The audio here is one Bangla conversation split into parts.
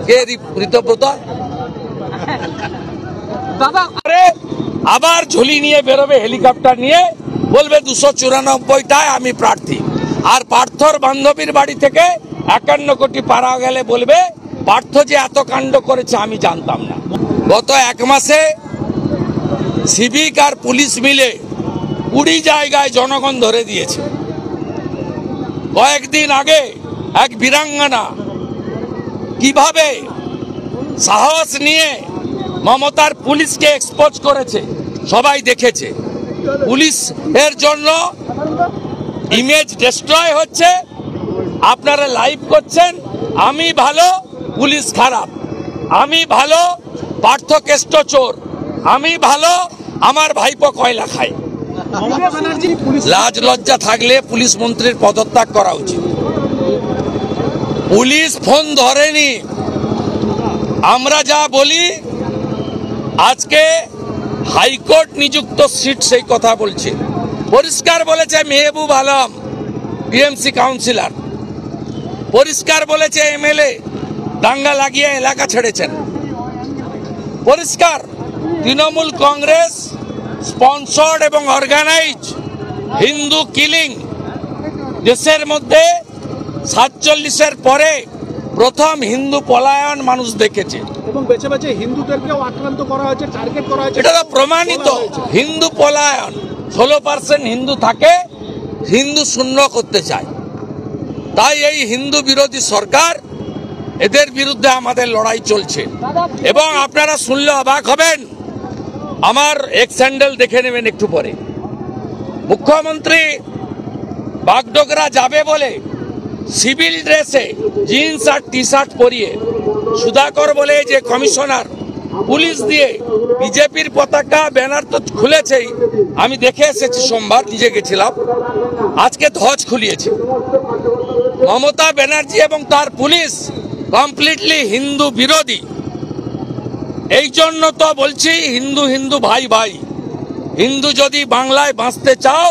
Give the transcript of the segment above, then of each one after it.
কে ঋতব্রত? আবার ঝুলি নিয়ে বেরোবে হেলিকপ্টার নিয়ে, বলবে 294টায় আমি প্রার্থী। আর পার্থর বান্ধবীর বাড়ি থেকে 51 কোটি পাড়া গেলে বলবে পার্থ যে এত কাণ্ড করেছে আমি জানতাম না। গত এক মাসে সিভিক আর পুলিশ মিলে 20 জায়গায় জনগণ ধরে দিয়েছে। কয়েকদিন আগে এক বীরাঙ্গনা কিভাবে সাহস নিয়ে মমতার পুলিশকে এক্সপোজ করেছে সবাই দেখেছে। পুলিশ এর জন্য ইমেজ ডিস্ট্রয় হচ্ছে, আপনারা লাইভ করছেন আমি ভালো পুলিশ খারাপ, আমি ভালো পার্থ কেষ্ট চোর, আমি ভালো আমার ভাইপো কয়লা খায়। লাজ লজ্জা থাকলে পুলিশ মন্ত্রীর পদত্যাগ করা উচিত। পুলিশ ফোন ধরেনি, আমরা যা বলি আজকে হাইকোর্ট নিযুক্ত সিট সেই কথা বলছে। পরিষ্কার বলেছে মেহবুব আলম টিএমসি কাউন্সিলর, পরিষ্কার বলেছে এমএলএ দাঙ্গা লাগিয়ে এলাকা ছেড়েছেন, পরিষ্কার তৃণমূল কংগ্রেস স্পন্সর্ড এবং অর্গানাইজ হিন্দু কিলিং দেশের মধ্যে 47-এর পরে প্রথম হিন্দু পলায়ন মানুষ দেখেছে এবং বেছে বেছে হিন্দুদেরকেও আক্রান্ত করা হয়েছে, টার্গেট করা হয়েছে। এটা তো প্রমাণিত হিন্দু পলায়ন। 16% হিন্দু থাকে, হিন্দু শূন্য করতে চায়। তাই এই হিন্দু বিরোধী সরকার, এদের বিরুদ্ধে আমাদের লড়াই চলছে। এবং আপনারা শুনলে অবাক হবেন, আমার এক্স হ্যান্ডেল দেখে নেবেন একটু পরে। মুখ্যমন্ত্রী বাগডোগরা যাবে বলে সিভিল ড্রেসে জিন্স আর টি শার্ট পরিয়ে, সুধাকর বলে যে কমিশনার পুলিশ দিয়ে বিজেপির পতাকা ব্যানার তো খুলেছেই, আমি দেখে এসেছি সোমবার, নিজে গেছিলাম, আজকে ধ্বজ খুলিয়েছে। মমতা ব্যানার্জি এবং তার পুলিশ কমপ্লিটলি হিন্দু বিরোধী। এই জন্য তো বলছি হিন্দু হিন্দু ভাই ভাই। হিন্দু যদি বাংলায় বাঁচতে চাও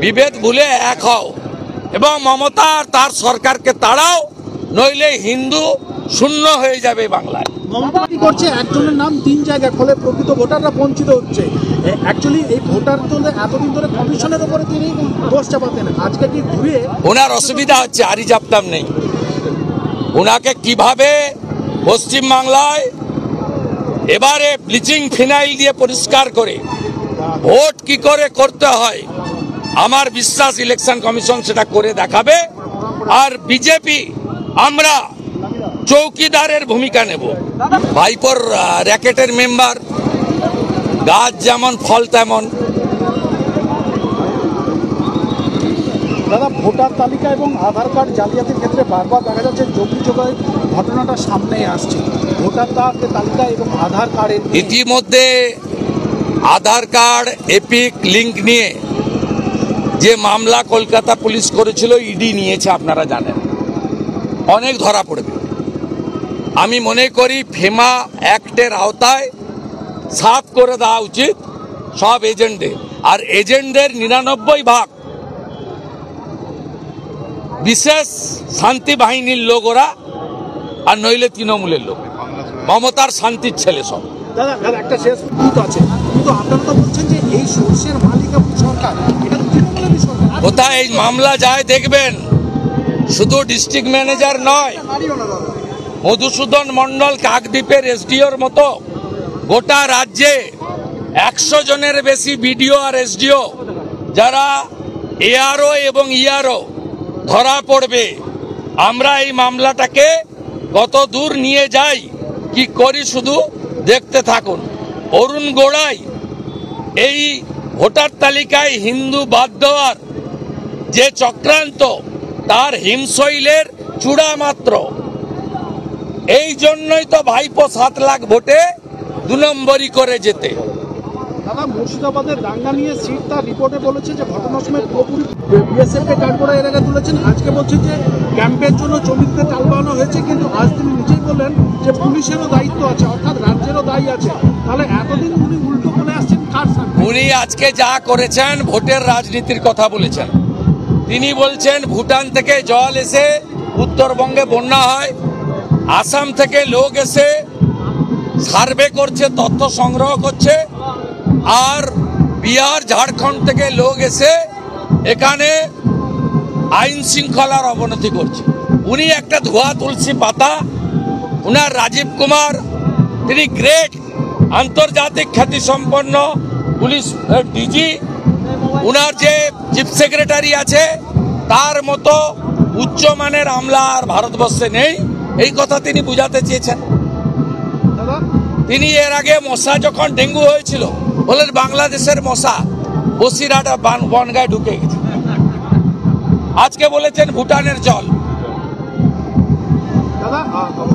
বিভেদ ভুলে এক হও এবং মমতা আর তার সরকারকে তাড়াও, নইলে হিন্দু শূন্য হয়ে যাবে বাংলায়। মমতা কি করছে, একজনের নাম 3 জায়গায়, ফলে প্রকৃত ভোটাররা বঞ্চিত হচ্ছে। অ্যাকচুয়ালি এই ভোটার তো এতদিন ধরে কমিশনের উপরে তিনি দোষ চাপাতেন, আজকে কি ঘুরে ওনার অসুবিধা হচ্ছে, আরি জাপতাম নেই। ওনাকে কিভাবে পশ্চিমবাংলায় এবারে ব্লিচিং ফিনাইল দিয়ে পরিষ্কার করে ভোট কি করে করতে হয়, আমার বিশ্বাস ইলেকশন কমিশন সেটা করে দেখাবে। আর বিজেপি আমরা চৌকিদারের ভূমিকা নেব। ভাইপোর র্যাকেটের মেম্বার, গাছ যেমন ফল তেমন। দাদা, ভোটার তালিকা এবং আধার কার্ড জালিয়াতির ক্ষেত্রে বারবার দেখা যাচ্ছে যোগাযোগের ঘটনাটা সামনে আসছে। ভোটার তালিকা এবং আধার কার্ডের ইতিমধ্যে আধার কার্ড এপিক লিঙ্ক নিয়ে যে মামলা কলকাতা পুলিশ করেছিল, ইডি নিয়েছে, আপনারা জানেন, অনেক ধরা পড়বে। আমি মনে করি ফেমা অ্যাক্টের আওতায় সাফ করে দেওয়া উচিত সব এজেন্টদের। আর এজেন্টদের 99% বিশেষ শান্তি বাহিনীর লোক ওরা, আর নইলে তৃণমূলের লোক, মমতার শান্তির ছেলে সব। দাদা একটা শেষ মুহূর্ত আছে, কিন্তু আপনারা তো বলছেন যে এই সোর্সের মালিক সরকার, এটা তো তৃণমূলেরই সরকার। কোথায় এই মামলা যায় দেখবেন, শুধু ডিস্ট্রিক্ট ম্যানেজার নয়, মধুসূদন মন্ডল কাকদ্বীপের এসডিওর মতো গোটা রাজ্যে 100 জনের বেশি বিডিও আর এসডিও যারা এআরও এবং ইআরও ধরা পড়বে। আমরা এই মামলাটাকে কত দূর নিয়ে যাই, কি করি, শুধু দেখতে থাকুন। অরুণ গোড়াই এই ভোটার তালিকায় হিন্দু বাদ দেওয়ার যে চক্রান্ত, তার হিমশৈলের চূড়া মাত্র। এই জন্যই তো ভাইপো 7 লাখ ভোটে 2 নম্বরই করে যেতে। দাদা, মুর্শিদাবাদের দাঙ্গা নিয়ে সিট তার রিপোর্টে বলেছে যে ঘটনার সময় পুরোপুরি বিএসএফকে কাঠগড়া এলাকায় তুলেছেন। আজকে বলছে যে ক্যাম্পের জন্য জমিতে টাল বানানো হয়েছে, কিন্তু আজ তিনি নিজেই বললেন যে পুলিশেরও দায়িত্ব আছে, অর্থাৎ রাজ্যেরও দায়ী আছে। তাহলে এতদিন উনি উল্টো বলে আসছেন কার সামনে? উনি আজকে যা করেছেন ভোটের রাজনীতির কথা বলেছেন। তিনি বলছেন ভুটান থেকে জল এসে উত্তরবঙ্গে বন্যা হয়, আসাম থেকে লোক এসে সার্ভে করছে, তথ্য সংগ্রহ করছে, আর বিহার ঝাড়খণ্ড থেকে লোক এসে এখানে আইন শৃঙ্খলার অবনতি করছে। উনি একটা ধোয়া তুলসী পাতা। উনার রাজীব কুমার, তিনি গ্রেট আন্তর্জাতিক খ্যাতিসম্পন্ন পুলিশ ডিজি। উনার যে চিফ সেক্রেটারি আছে তার মতো উচ্চমানের আমলা আর ভারতবর্ষে নেই, এই কথা তিনি বুঝাতে চেয়েছেন। তিনি এর আগে মশা যখন ডেঙ্গু হয়েছিল বলেন বাংলাদেশের মশা বসিরহাট বনগায় ঢুকে গেছে। আজকে বলেছেন ভুটানের জল।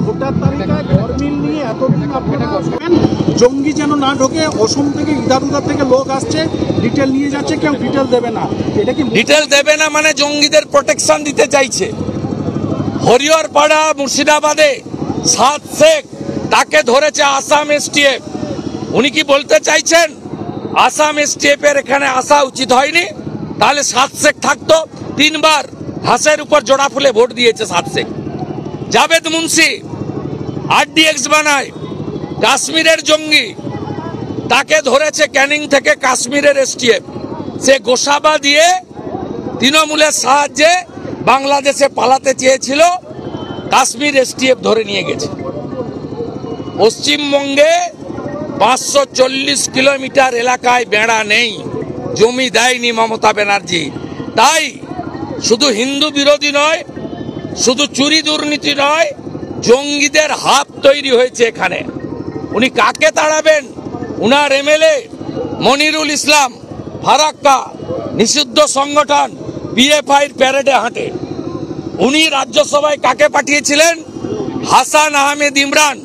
ভোটার তালিকায় গরমিল নিয়ে এতদিন আপনারা জঙ্গি যেন না ঢোকে, অসম থেকে ইধার উধার থেকে লোক আসছে, ডিটেল নিয়ে যাচ্ছে, কেউ ডিটেল দেবে না। এটা কি ডিটেল দেবে না মানে জঙ্গিদের প্রোটেকশন দিতে চাইছে। হরিহরপাড়া মুর্শিদাবাদে 7 শেখ, তাকে ধরেছে আসাম এসটিএফ। উনি কি বলতে চাইছেন আসাম এসটিএফ এর এখানে আসা উচিত হয়নি? তাহলে 7 শেখ থাকতো। 3 বার হাঁসের উপর জোড়া ফুলে ভোট দিয়েছে 7 শেখ। জাভেদ মুন্সি আরডিএক্স বানায়, কাশ্মীরের জঙ্গি, তাকে ধরেছে ক্যানিং থেকে কাশ্মীরের এসটিএফ। সে গোসাবা দিয়ে তৃণমূলের সাহায্যে বাংলাদেশে পালাতে চেয়েছিল, কাশ্মীর এসটিএফ ধরে নিয়ে গেছে। পশ্চিমবঙ্গে 540 কিলোমিটার এলাকায় বেড়া নেই, জমি দেয়নি মমতা ব্যানার্জি। তাই শুধু হিন্দু বিরোধী নয়, শুধু চুরি দুর্নীতি নয়, জঙ্গিদের হাব তৈরি হয়েছে এখানে। উনি কাকে তাড়াবেন? উনার এমএলএ মনিরুল ইসলাম ফারাক্কা নিষিদ্ধ সংগঠন পিএফআইর প্যারেডে হাঁটে। উনি রাজ্যসভায় কাকে পাঠিয়েছিলেন? হাসান আহমেদ ইমরান,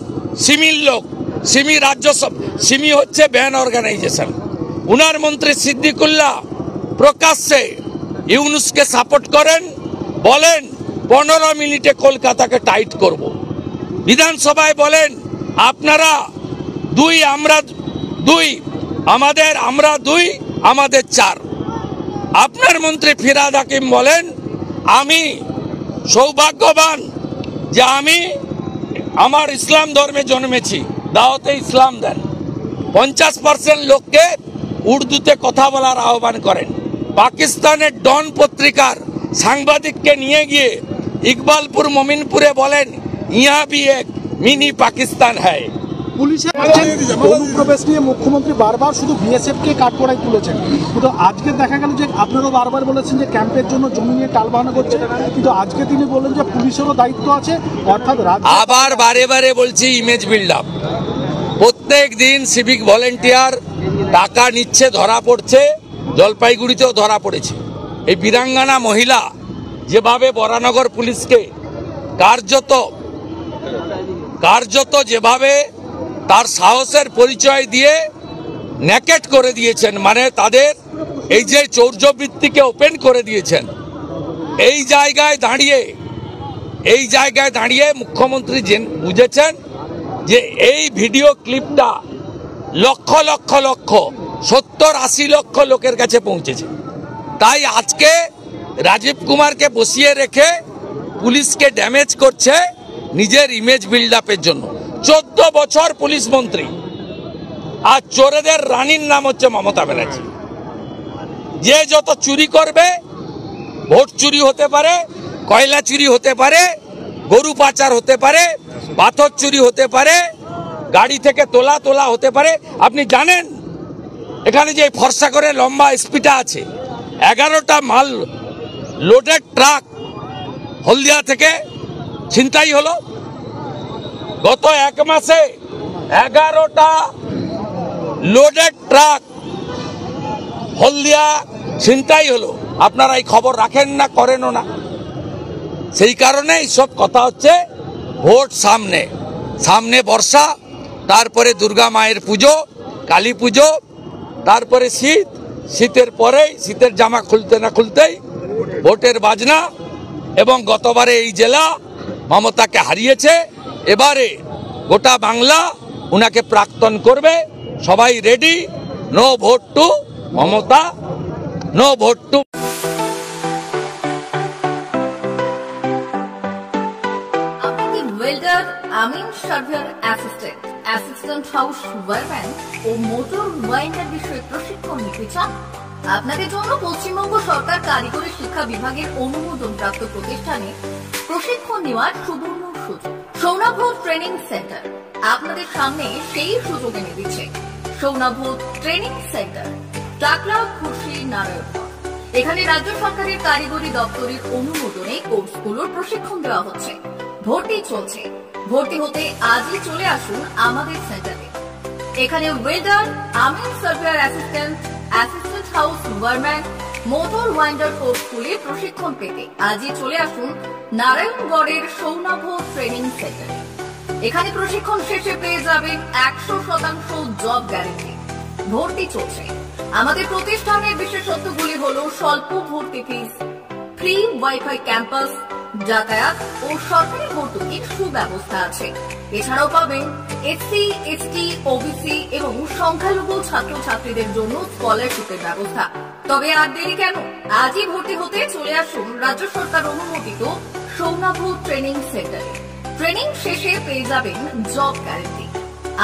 সিমির লোক। সিমি রাজ্যসভা, সিমি হচ্ছে ব্যান অর্গানাইজেশন। উনার মন্ত্রী সিদ্দিকুল্লাহ প্রকাশ্যে ইউনুসকে সাপোর্ট করেন, বলেন 15 মিনিটে কলকাতাকে টাইট করব। বিধানসভায় বলেন আপনারা 2 আমরা 2, আমরা 2 আমাদের 4। আপনার মন্ত্রী ফিরহাদ হাকিম বলেন আমি সৌভাগ্যবান যে আমি আমার ইসলাম ধর্মে জন্মেছি, দাওয়াতে ইসলাম দেন। 50% লোককে উর্দুতে কথা বলার আহ্বান করেন। পাকিস্তানের ডন পত্রিকার সাংবাদিককে নিয়ে গিয়ে ইকবালপুর মোমিনপুরে বলেন ইহা ভি এক মিনি পাকিস্তান হ্যায়। পুলিশের অনুপ্রবেশ নিয়ে মুখ্যমন্ত্রী বারবার শুধু বিএসএফ কে কাঠগড়ায় তুলেছেন, কিন্তু আজকে দেখা গেল যে আপনারাও বারবার বলেছেন যে ক্যাম্পের জন্য জমি নিয়ে টালবাহানা করছে, কিন্তু আজকে তিনি বললেন যে পুলিশেরও দায়িত্ব আছে। অর্থাৎ আবার বারে বারে বলছি ইমেজ বিল্ড আপ। প্রত্যেক দিন সিভিক ভলেন্টিয়ার টাকা নিচ্ছে, ধরা পড়ছে, জলপাইগুড়িতেও ধরা পড়েছে। এই বীরাঙ্গনা মহিলা যেভাবে বরানগর পুলিশকে কার্যত যেভাবে তার সাহসের পরিচয় দিয়ে নেকেট করে দিয়েছেন, মানে তাদের এই যে চৌর্যবৃত্তিকে ওপেন করে দিয়েছেন, এই জায়গায় দাঁড়িয়ে মুখ্যমন্ত্রী বুঝেছেন যে এই ভিডিও ক্লিপটা লক্ষ 70-80 লক্ষ লোকের কাছে পৌঁছেছে। তাই আজকে রাজীব কুমারকে বসিয়ে রেখে পুলিশকে ড্যামেজ করছে নিজের ইমেজ বিল্ড আপের জন্য। 14 বছর পুলিশ মন্ত্রী, আর চোরেদের রানীর নাম হচ্ছে মমতা ব্যানার্জি। যে যত চুরি করবে, ভোট চুরি হতে পারে, কয়লা চুরি হতে পারে, গরু পাচার হতে পারে, পাথর চুরি হতে পারে, গাড়ি থেকে তোলা হতে পারে। আপনি জানেন এখানে যে ফর্সা করে লম্বা এসপিটা আছে, 11টা মাল লোডেড ট্রাক হলদিয়া থেকে ছিনতাই হলো। গত 1 মাসে 11টা লোডেড ট্রাক হলদিয়া ছিনতাই হলো। আপনারা এই খবর রাখেন না, করেনও না। সেই কারণে এইসব কথা হচ্ছে। ভোট সামনে বর্ষা, তারপরে দুর্গা মায়ের পুজো, কালী পুজো, তারপরে শীতের পরেই শীতের জামা খুলতে না খুলতেই ভোটের বাজনা। এবং গতবারে এই জেলা মমতাকে হারিয়েছে, এবারে গোটা বাংলা উনাকে প্রাক্তন করবে। সবাই ready. No vote to Mamata, no vote to. আপনি কি ওয়েল্ডার আমিন surveyor assistant, assistant house wireman ও মোটর ওয়াইন্ডার বিষয়ে প্রশিক্ষণ নিতে চান? আপনাদের জন্য পশ্চিমবঙ্গ সরকার কারিগরি শিক্ষা বিভাগের অনুমোদন প্রাপ্ত প্রতিষ্ঠানে প্রশিক্ষণ নেওয়ার সুবর্ণ সুযোগ। সৌনাভ ট্রেনিং সেন্টার আপনাদের সামনে সেই সুযোগ এনে দিচ্ছে। সৌনাভ ট্রেনিং সেন্টার, টাকলা, খুশি, নারায়ণগড়। এখানে রাজ্য সরকারের কারিগরি দপ্তরের অনুমোদনে কোর্সগুলোর প্রশিক্ষণ দেওয়া হচ্ছে। ভর্তি চলছে। ভর্তি হতে আজই চলে আসুন আমাদের সেন্টারে। এখানে ওয়েল্ডার, আমিন surveyor assistant, assistant house wireman, motor winder কোর্সগুলি প্রশিক্ষণ পেতে আজই চলে আসুন নারায়ণগড়ের সৌনাভ ট্রেনিং সেন্টারে। এখানে প্রশিক্ষণ শেষে পেয়ে যাবেন 100% জব গ্যারেন্টি। ভর্তি চলছে। আমাদের প্রতিষ্ঠানের বিশেষত্বগুলি হলো স্বল্প ভর্তি ফিস, ফ্রি ওয়াইফাই ক্যাম্পাস, যাতায়াত ও সরকারি ভর্তুকির সুব্যবস্থা আছে। এছাড়াও পাবেন এসসি, এসটি, ওবিসি এবং সংখ্যালঘু ছাত্রছাত্রীদের জন্য স্কলারশিপের ব্যবস্থা। তবে আর দেরি কেন, আজই ভর্তি হতে চলে আসুন রাজ্য সরকার অনুমোদিত সৌনাভ ট্রেনিং সেন্টারে। ট্রেনিং শেষে পেয়ে যাবেন জব গ্যারেন্টি।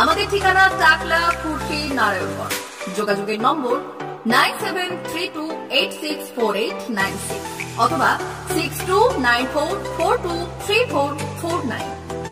আমাদের ঠিকানা টাকলা, খুশি, নারায়ণগড়। যোগাযোগের নম্বর 9732864896 অথবা 6294423449।